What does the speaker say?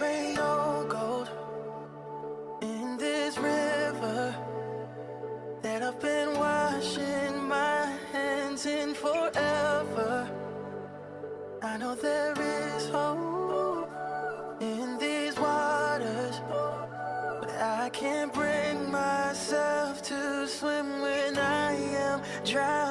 There ain't no gold in this river that I've been washing my hands in forever. I know there is hope in these waters, but I can't bring myself to swim when I am drowning.